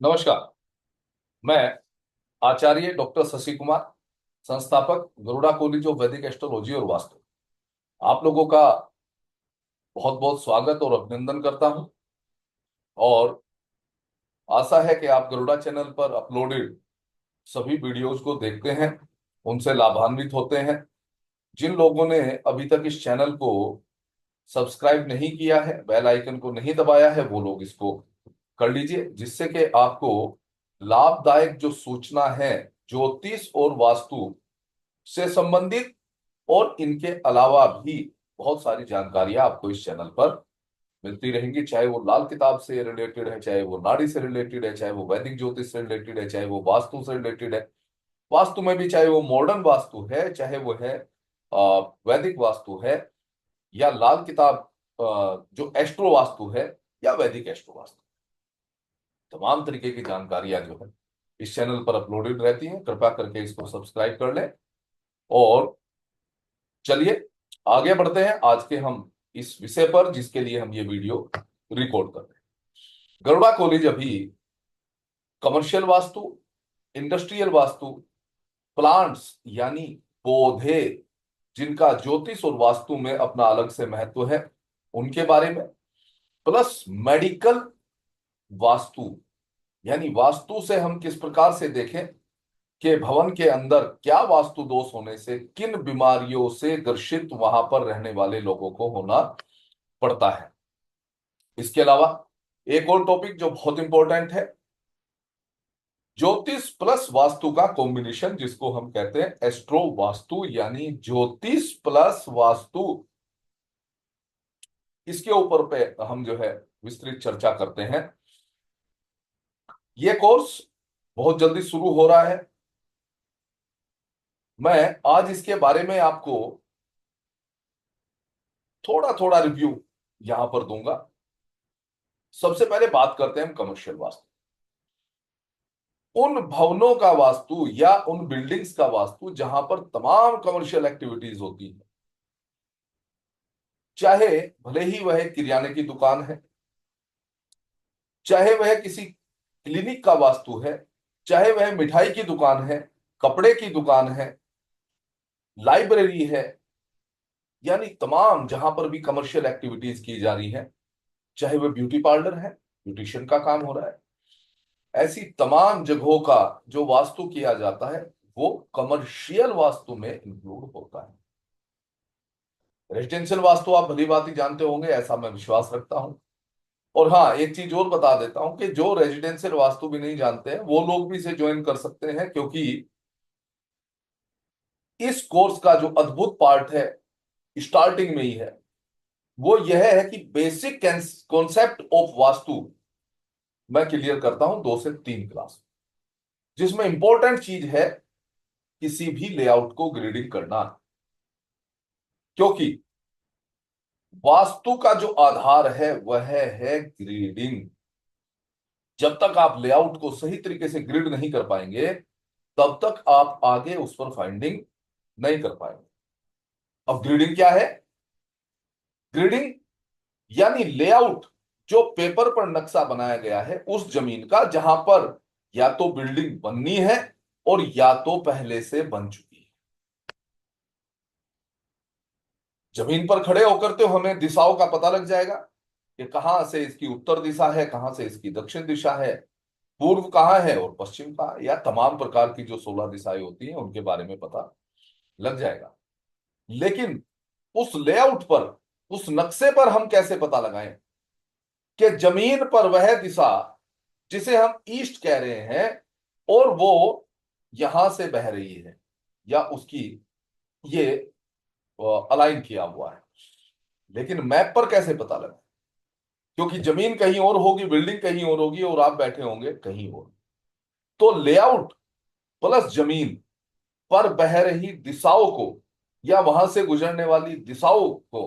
नमस्कार। मैं आचार्य डॉक्टर शशि कुमार, संस्थापक गरुड़ा कॉलेज ऑफ वैदिक एस्ट्रोलॉजी और वास्तु, आप लोगों का बहुत बहुत स्वागत और अभिनंदन करता हूं। और आशा है कि आप गरुड़ा चैनल पर अपलोडेड सभी वीडियोज को देखते हैं, उनसे लाभान्वित होते हैं। जिन लोगों ने अभी तक इस चैनल को सब्सक्राइब नहीं किया है, बेल आइकन को नहीं दबाया है, वो लोग इसको कर लीजिए, जिससे कि आपको लाभदायक जो सूचना है ज्योतिष और वास्तु से संबंधित और इनके अलावा भी बहुत सारी जानकारियां आपको इस चैनल पर मिलती रहेंगी। चाहे वो लाल किताब से रिलेटेड है, चाहे वो नाड़ी से रिलेटेड है, चाहे वो वैदिक ज्योतिष से रिलेटेड है, चाहे वो वास्तु से रिलेटेड है। वास्तु में भी चाहे वो मॉडर्न वास्तु है, चाहे वो है वैदिक वास्तु है, या लाल किताब जो एस्ट्रो वास्तु है, या वैदिक एस्ट्रो वास्तु, तमाम तरीके की जानकारियां जो है इस चैनल पर अपलोडेड रहती हैं। कृपया करके इसको सब्सक्राइब कर लें। और चलिए आगे बढ़ते हैं आज के हम इस विषय पर, जिसके लिए हम ये वीडियो रिकॉर्ड कर रहे हैं। गरुड़ा कॉलेज अभी commercial vastu, industrial vastu, plants यानी पौधे जिनका ज्योतिष और वास्तु में अपना अलग से महत्व है, उनके बारे में, प्लस मेडिकल वास्तु यानी वास्तु से हम किस प्रकार से देखें कि भवन के अंदर क्या वास्तु दोष होने से किन बीमारियों से ग्रसित वहां पर रहने वाले लोगों को होना पड़ता है। इसके अलावा एक और टॉपिक जो बहुत इंपॉर्टेंट है, ज्योतिष प्लस वास्तु का कॉम्बिनेशन, जिसको हम कहते हैं एस्ट्रो वास्तु यानी ज्योतिष प्लस वास्तु। इसके ऊपर पे हम जो है विस्तृत चर्चा करते हैं। यह कोर्स बहुत जल्दी शुरू हो रहा है। मैं आज इसके बारे में आपको थोड़ा थोड़ा रिव्यू यहां पर दूंगा। सबसे पहले बात करते हैं हम कमर्शियल वास्तु, उन भवनों का वास्तु या उन बिल्डिंग्स का वास्तु जहां पर तमाम कमर्शियल एक्टिविटीज होती है। चाहे भले ही वह किराने की दुकान है, चाहे वह किसी क्लिनिक का वास्तु है, चाहे वह मिठाई की दुकान है, कपड़े की दुकान है, लाइब्रेरी है, यानी तमाम जहां पर भी कमर्शियल एक्टिविटीज की जा रही है, चाहे वह ब्यूटी पार्लर है, ब्यूटिशियन का काम हो रहा है, ऐसी तमाम जगहों का जो वास्तु किया जाता है वो कमर्शियल वास्तु में इंक्लूड होता है। रेजिडेंशियल वास्तु आप भली भांति जानते होंगे, ऐसा मैं विश्वास रखता हूं। और हाँ, एक चीज और बता देता हूं कि जो रेजिडेंशियल वास्तु भी नहीं जानते हैं वो लोग भी इसे ज्वाइन कर सकते हैं, क्योंकि इस कोर्स का जो अद्भुत पार्ट है स्टार्टिंग में ही है, वो यह है कि बेसिक कॉन्सेप्ट ऑफ वास्तु मैं क्लियर करता हूं 2 से 3 क्लास, जिसमें इंपॉर्टेंट चीज है किसी भी लेआउट को ग्रेडिंग करना। क्योंकि वास्तु का जो आधार है वह है ग्रेडिंग। जब तक आप लेआउट को सही तरीके से ग्रिड नहीं कर पाएंगे, तब तक आप आगे उस पर फाइंडिंग नहीं कर पाएंगे। अब ग्रिडिंग क्या है? ग्रिडिंग यानी लेआउट, जो पेपर पर नक्शा बनाया गया है उस जमीन का जहां पर या तो बिल्डिंग बननी है और या तो पहले से बन चुकी है। जमीन पर खड़े होकर तो हमें दिशाओं का पता लग जाएगा कि कहां से इसकी उत्तर दिशा है, कहां से इसकी दक्षिण दिशा है, पूर्व कहाँ है और पश्चिम कहाँ है, या तमाम प्रकार की जो 16 दिशाएं होती हैं उनके बारे में पता लग जाएगा। लेकिन उस लेआउट पर, उस नक्शे पर हम कैसे पता लगाएं कि जमीन पर वह दिशा जिसे हम ईस्ट कह रहे हैं और वो यहां से बह रही है, या उसकी ये अलाइन किया हुआ है। लेकिन मैप पर कैसे पता लगे? क्योंकि जमीन कहीं और होगी, बिल्डिंग कहीं और होगी और आप बैठे होंगे कहीं और। तो लेआउट प्लस जमीन पर बह रही दिशाओं को या वहां से गुजरने वाली दिशाओं को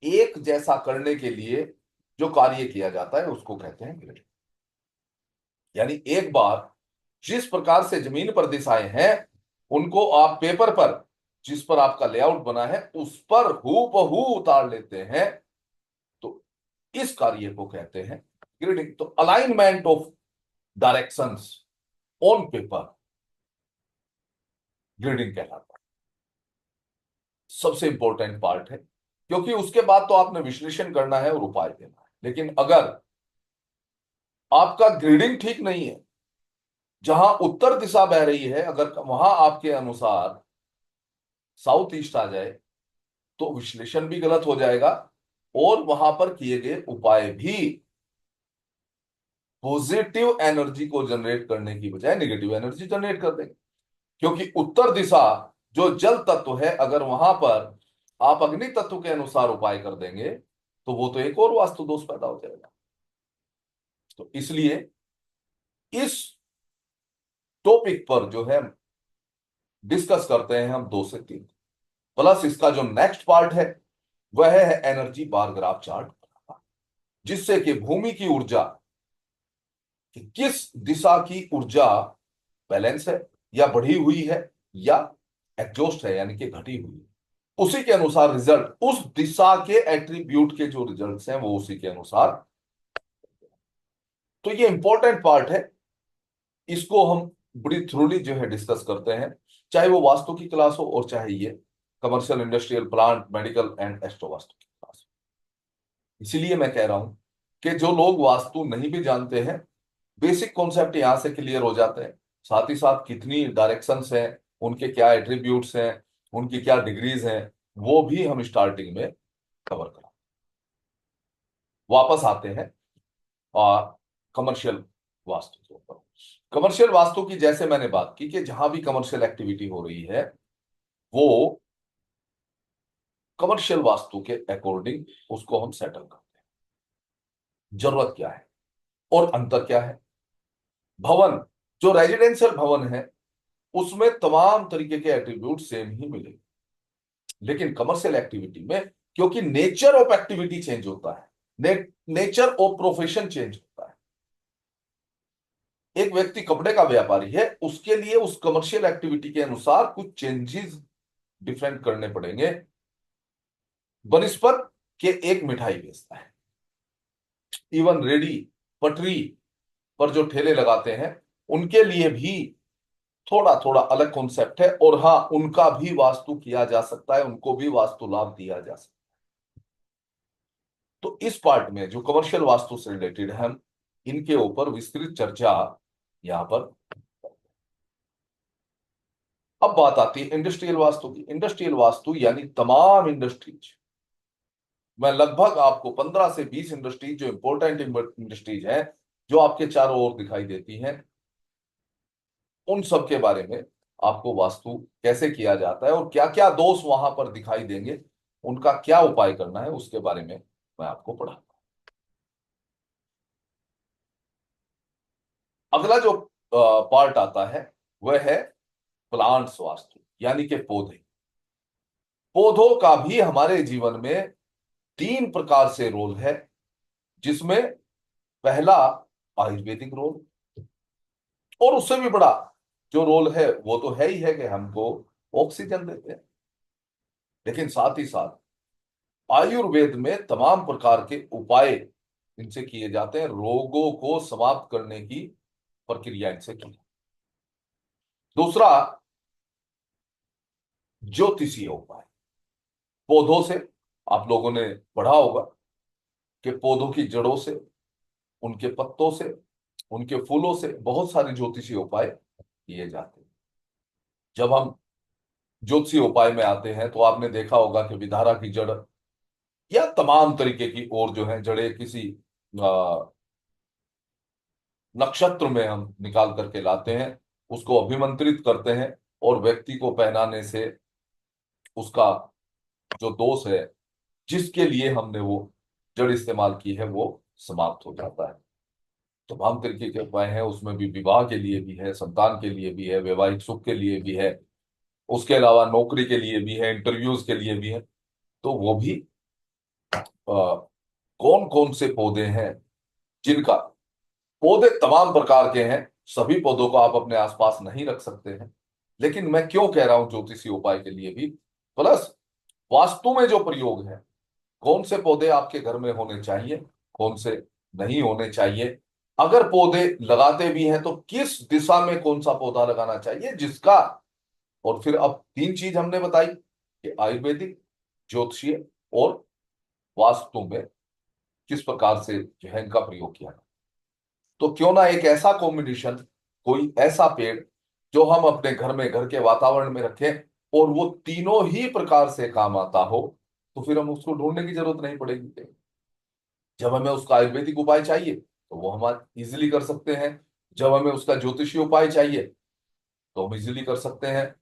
एक जैसा करने के लिए जो कार्य किया जाता है उसको कहते हैं ग्रिड। यानी एक बार जिस प्रकार से जमीन पर दिशाएं हैं उनको आप पेपर पर, जिस पर आपका लेआउट बना है, उस पर हूबहू उतार लेते हैं, तो इस कार्य को कहते हैं ग्रिडिंग। तो alignment of directions on paper grading कहलाता है। सबसे इंपॉर्टेंट पार्ट है, क्योंकि उसके बाद तो आपने विश्लेषण करना है और उपाय देना है। लेकिन अगर आपका ग्रेडिंग ठीक नहीं है, जहां उत्तर दिशा बह रही है, अगर वहां आपके अनुसार साउथ ईस्ट आ जाए, तो विश्लेषण भी गलत हो जाएगा और वहां पर किए गए उपाय भी पॉजिटिव एनर्जी को जनरेट करने की बजाय नेगेटिव एनर्जी जनरेट कर देंगे। क्योंकि उत्तर दिशा जो जल तत्व है, अगर वहां पर आप अग्नि तत्व के अनुसार उपाय कर देंगे, तो वो तो एक और वास्तु दोष पैदा हो जाएगा। तो इसलिए इस टॉपिक पर जो है डिस्कस करते हैं हम 2 से 3, प्लस इसका जो नेक्स्ट पार्ट है वह है एनर्जी बार ग्राफ चार्ट, जिससे कि भूमि की ऊर्जा कि किस दिशा की ऊर्जा बैलेंस है या बढ़ी हुई है या एग्जॉस्ट है यानी कि घटी हुई है, उसी के अनुसार रिजल्ट, उस दिशा के एट्रीब्यूट के जो रिजल्ट्स हैं वो उसी के अनुसार। तो ये इंपॉर्टेंट पार्ट है, इसको हम बड़ी थ्रोली जो है डिस्कस करते हैं, चाहे वो वास्तु की क्लास हो और चाहे ये commercial industrial plant medical and astro vastu की क्लास हो। इसीलिए मैं कह रहा हूं कि जो लोग वास्तु नहीं भी जानते हैं, बेसिक कॉन्सेप्ट यहां से क्लियर हो जाते हैं। साथ ही साथ कितनी डायरेक्शंस हैं, उनके क्या एट्रीब्यूट्स हैं, उनकी क्या डिग्रीज हैं, वो भी हम स्टार्टिंग में कवर करें। वापस आते हैं और कमर्शियल वास्तु के ऊपर। कमर्शियल वास्तु की जैसे मैंने बात की कि जहां भी कमर्शियल एक्टिविटी हो रही है, वो कमर्शियल वास्तु के अकॉर्डिंग उसको हम सेटल करते हैं। जरूरत क्या है और अंतर क्या है? भवन, जो रेजिडेंशियल भवन है, उसमें तमाम तरीके के एट्रीब्यूट सेम ही मिलेंगे। लेकिन कमर्शियल एक्टिविटी में, क्योंकि नेचर ऑफ एक्टिविटी चेंज होता है, नेचर ऑफ प्रोफेशन चेंज होता है। एक व्यक्ति कपड़े का व्यापारी है, उसके लिए उस कमर्शियल एक्टिविटी के अनुसार कुछ चेंजेस डिफरेंट करने पड़ेंगे बनिस्पत के एक मिठाई बेचता है। इवन रेडी पटरी पर जो ठेले लगाते हैं, उनके लिए भी थोड़ा थोड़ा अलग कॉन्सेप्ट है। और हाँ, उनका भी वास्तु किया जा सकता है, उनको भी वास्तु लाभ दिया जा सकता है। तो इस पार्ट में जो कमर्शियल वास्तु से रिलेटेड है, हम इनके ऊपर विस्तृत चर्चा यहां पर। अब बात आती है इंडस्ट्रियल वास्तु की। इंडस्ट्रियल वास्तु यानी तमाम इंडस्ट्रीज, मैं लगभग आपको 15 से 20 इंडस्ट्रीज, जो इंपॉर्टेंट इंडस्ट्रीज हैं, जो आपके चारों ओर दिखाई देती हैं, उन सब के बारे में आपको वास्तु कैसे किया जाता है और क्या क्या दोष वहां पर दिखाई देंगे, उनका क्या उपाय करना है, उसके बारे में मैं आपको पढ़ा। अगला जो पार्ट आता है वह है प्लांट्स वास्तु, यानी कि पौधे। पौधों का भी हमारे जीवन में 3 प्रकार से रोल है, जिसमें पहला आयुर्वेदिक रोल, और उससे भी बड़ा जो रोल है वो तो है ही है कि हमको ऑक्सीजन देते हैं। लेकिन साथ ही साथ आयुर्वेद में तमाम प्रकार के उपाय इनसे किए जाते हैं, रोगों को समाप्त करने की प्रक्रिया इनसे की। दूसरा, ज्योतिषीय उपाय। पौधों से आप लोगों ने पढ़ा होगा कि पौधों की जड़ों से, उनके पत्तों से, उनके फूलों से बहुत सारे ज्योतिषीय उपाय किए जाते हैं। जब हम ज्योतिषीय उपाय में आते हैं तो आपने देखा होगा कि विधारा की जड़ या तमाम तरीके की और जो है जड़ें किसी नक्षत्र में हम निकाल करके लाते हैं, उसको अभिमंत्रित करते हैं, और व्यक्ति को पहनाने से उसका जो दोष है, जिसके लिए हमने वो जड़ इस्तेमाल की है, वो समाप्त हो जाता है। तमाम तरीके के उपाय हैं, उसमें भी विवाह के लिए भी है, संतान के लिए भी है, वैवाहिक सुख के लिए भी है, उसके अलावा नौकरी के लिए भी है, इंटरव्यूज के लिए भी है। तो वो भी कौन कौन से पौधे हैं जिनका, पौधे तमाम प्रकार के हैं, सभी पौधों को आप अपने आसपास नहीं रख सकते हैं। लेकिन मैं क्यों कह रहा हूं ज्योतिषीय उपाय के लिए भी, प्लस वास्तु में जो प्रयोग है, कौन से पौधे आपके घर में होने चाहिए, कौन से नहीं होने चाहिए, अगर पौधे लगाते भी हैं तो किस दिशा में कौन सा पौधा लगाना चाहिए जिसका। और फिर अब तीन चीज हमने बताई कि आयुर्वेदिक, ज्योतिषीय और वास्तु में किस प्रकार से जो है इनका प्रयोग किया जाए। तो क्यों ना एक ऐसा कॉम्बिनेशन, कोई ऐसा पेड़ जो हम अपने घर में, घर के वातावरण में रखें और वो तीनों ही प्रकार से काम आता हो, तो फिर हम उसको ढूंढने की जरूरत नहीं पड़ेगी। जब हमें उसका आयुर्वेदिक उपाय चाहिए तो वो हम इजिली कर सकते हैं। जब हमें उसका ज्योतिषीय उपाय चाहिए तो हम इजिली कर सकते हैं।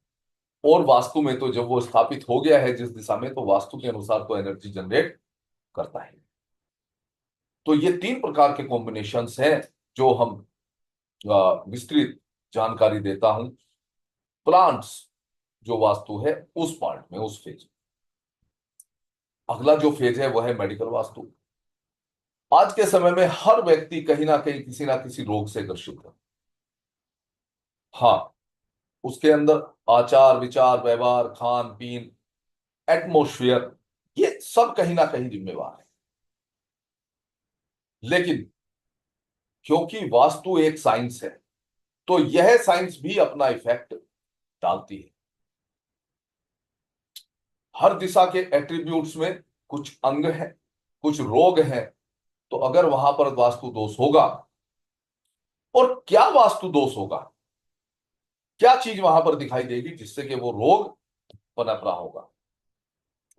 और वास्तु में तो जब वो स्थापित हो गया है जिस दिशा में, तो वास्तु के अनुसार तो एनर्जी जनरेट करता है। तो ये तीन प्रकार के कॉम्बिनेशंस हैं जो हम विस्तृत जानकारी देता हूं प्लांट्स जो वास्तु है उस पार्ट में, उस फेज। अगला जो फेज है वह है मेडिकल वास्तु। आज के समय में हर व्यक्ति कहीं ना कहीं किसी ना किसी रोग से ग्रसित है। हाँ, उसके अंदर आचार विचार, व्यवहार, खान पीन, एटमोस्फियर, ये सब कहीं ना कहीं जिम्मेवार है। लेकिन क्योंकि वास्तु एक साइंस है, तो यह साइंस भी अपना इफेक्ट डालती है। हर दिशा के एट्रीब्यूट्स में कुछ अंग हैं, कुछ रोग हैं। तो अगर वहां पर वास्तु दोष होगा, और क्या वास्तु दोष होगा, क्या चीज वहां पर दिखाई देगी जिससे कि वो रोग पनप रहा होगा,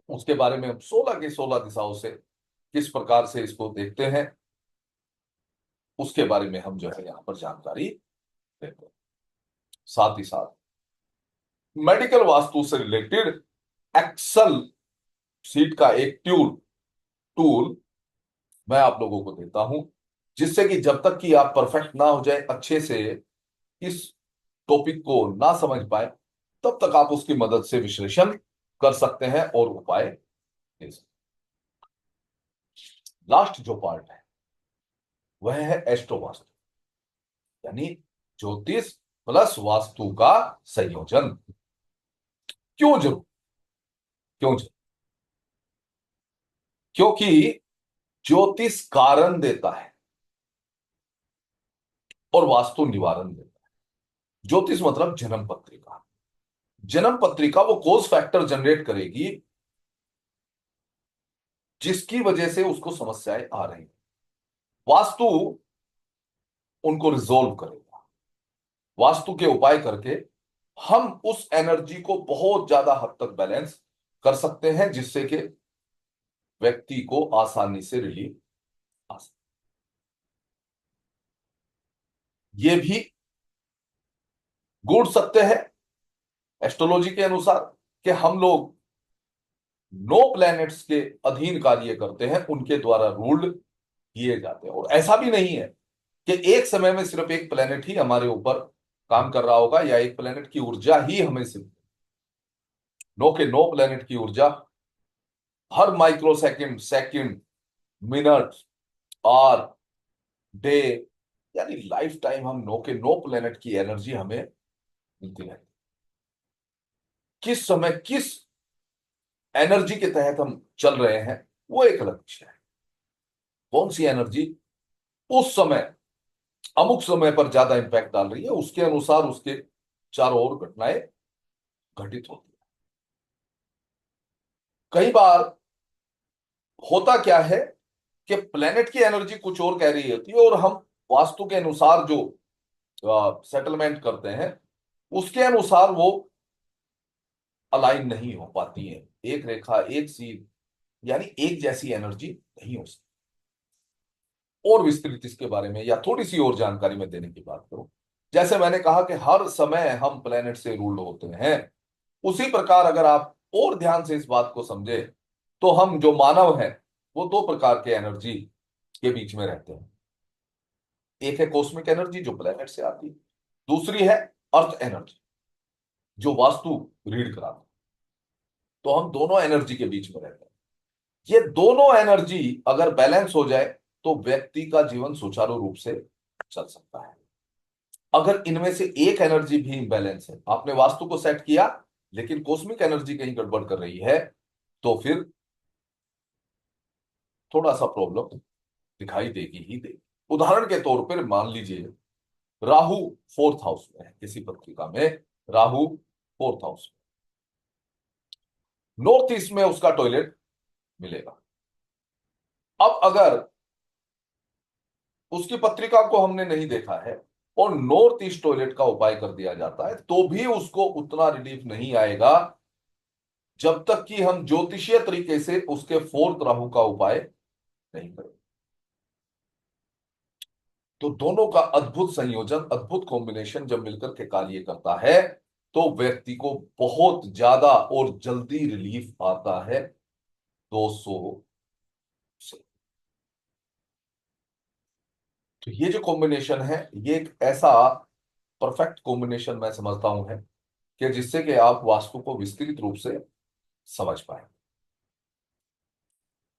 उसके बारे में हम 16 के 16 दिशाओं से किस प्रकार से इसको देखते हैं, उसके बारे में हम जो है यहां पर जानकारी देते हैं। साथ ही साथ मेडिकल वास्तु से रिलेटेड एक्सेल सीट का एक टूल मैं आप लोगों को देता हूं, जिससे कि जब तक कि आप परफेक्ट ना हो जाए, अच्छे से इस टॉपिक को ना समझ पाए, तब तक आप उसकी मदद से विश्लेषण कर सकते हैं और उपाय दे सकते हैं। लास्ट जो पार्ट है वह है एस्ट्रो वास्तु, यानी ज्योतिष प्लस वास्तु का संयोजन। क्यों जरूर, क्यों जरूर? क्योंकि ज्योतिष कारण देता है और वास्तु निवारण देता है। ज्योतिष मतलब जन्म पत्रिका। जन्म पत्रिका वो कोज फैक्टर जनरेट करेगी जिसकी वजह से उसको समस्याएं आ रही हैं। वास्तु उनको रिजोल्व करेगा। वास्तु के उपाय करके हम उस एनर्जी को बहुत ज्यादा हद तक बैलेंस कर सकते हैं, जिससे कि व्यक्ति को आसानी से रिलीफ आ सके। ये भी गूढ़ सत्य है एस्ट्रोलॉजी के अनुसार कि हम लोग 9 प्लैनेट्स के अधीन कार्य करते हैं, उनके द्वारा रूल्ड किए जाते हैं। और ऐसा भी नहीं है कि एक समय में सिर्फ एक प्लेनेट ही हमारे ऊपर काम कर रहा होगा या एक प्लेनेट की ऊर्जा ही हमें सिर्फ। 9 के 9 प्लेनेट की ऊर्जा हर micro second, second, minute, hour, day, यानी लाइफ टाइम हम 9 के 9 प्लेनेट की एनर्जी हमें मिलती है। किस समय किस एनर्जी के तहत हम चल रहे हैं वो एक अलग विषय है। कौन सी एनर्जी उस समय, अमुक समय पर ज्यादा इंपैक्ट डाल रही है, उसके अनुसार उसके चारों ओर घटनाएं घटित होती है। कई बार होता क्या है कि प्लेनेट की एनर्जी कुछ और कह रही होती है और हम वास्तु के अनुसार जो सेटलमेंट करते हैं उसके अनुसार वो अलाइन नहीं हो पाती है। एक रेखा, एक सीध, यानी एक जैसी एनर्जी नहीं हो सकती। और विस्तृत इसके बारे में या थोड़ी सी और जानकारी में देने की बात करूं, जैसे मैंने कहा कि हर समय हम प्लेनेट से रूल्ड होते हैं, उसी प्रकार अगर आप और ध्यान से इस बात को समझे तो हम जो मानव हैं वो दो प्रकार के एनर्जी के बीच में रहते हैं। एक है कॉस्मिक एनर्जी जो प्लेनेट से आती है, दूसरी है अर्थ एनर्जी जो वास्तु रीड कराती है। तो हम दोनों एनर्जी के बीच में रहते हैं। ये दोनों एनर्जी अगर बैलेंस हो जाए तो व्यक्ति का जीवन सुचारू रूप से चल सकता है। अगर इनमें से एक एनर्जी भी इम्बैलेंस है, आपने वास्तु को सेट किया लेकिन कॉस्मिक एनर्जी कहीं गड़बड़ कर रही है, तो फिर थोड़ा सा प्रॉब्लम दिखाई देगी ही देगी। उदाहरण के तौर पर मान लीजिए राहु फोर्थ हाउस में है किसी पत्रिका में, राहु फोर्थ हाउस में, नॉर्थ ईस्ट में उसका टॉयलेट मिलेगा। अब अगर उसकी पत्रिका को हमने नहीं देखा है और नॉर्थ ईस्ट टॉयलेट का उपाय कर दिया जाता है, तो भी उसको उतना रिलीफ नहीं आएगा जब तक कि हम ज्योतिषीय तरीके से उसके फोर्थ राहु का उपाय नहीं करें। तो दोनों का अद्भुत संयोजन, अद्भुत कॉम्बिनेशन जब मिलकर के कार्य करता है तो व्यक्ति को बहुत ज्यादा और जल्दी रिलीफ आता है दोषों से। तो ये जो कॉम्बिनेशन है, ये एक ऐसा परफेक्ट कॉम्बिनेशन मैं समझता हूं है कि जिससे कि आप वास्तु को विस्तृत रूप से समझ पाए।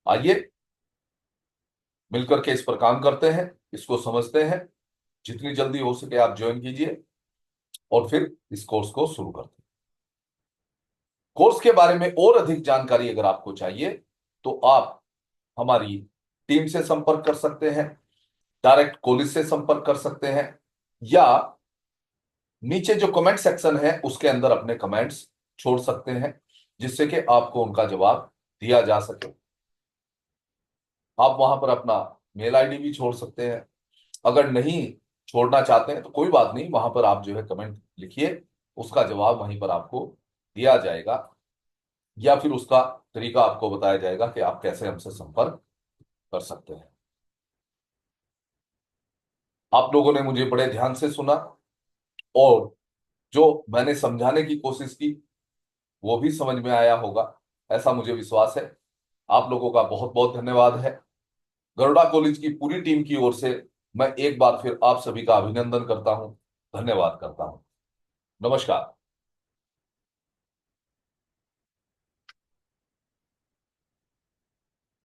आइए मिलकर के इस पर काम करते हैं, इसको समझते हैं। जितनी जल्दी हो सके आप ज्वाइन कीजिए और फिर इस कोर्स को शुरू करते हैं। कोर्स के बारे में और अधिक जानकारी अगर आपको चाहिए तो आप हमारी टीम से संपर्क कर सकते हैं, डायरेक्ट कॉलेज से संपर्क कर सकते हैं, या नीचे जो कमेंट सेक्शन है उसके अंदर अपने कमेंट्स छोड़ सकते हैं, जिससे कि आपको उनका जवाब दिया जा सके। आप वहां पर अपना मेल आईडी भी छोड़ सकते हैं। अगर नहीं छोड़ना चाहते हैं तो कोई बात नहीं, वहां पर आप जो है कमेंट लिखिए, उसका जवाब वहीं पर आपको दिया जाएगा, या फिर उसका तरीका आपको बताया जाएगा कि आप कैसे हमसे संपर्क कर सकते हैं। आप लोगों ने मुझे बड़े ध्यान से सुना और जो मैंने समझाने की कोशिश की वो भी समझ में आया होगा, ऐसा मुझे विश्वास है। आप लोगों का बहुत बहुत धन्यवाद है। गरुड़ा कॉलेज की पूरी टीम की ओर से मैं एक बार फिर आप सभी का अभिनंदन करता हूं, धन्यवाद करता हूं। नमस्कार।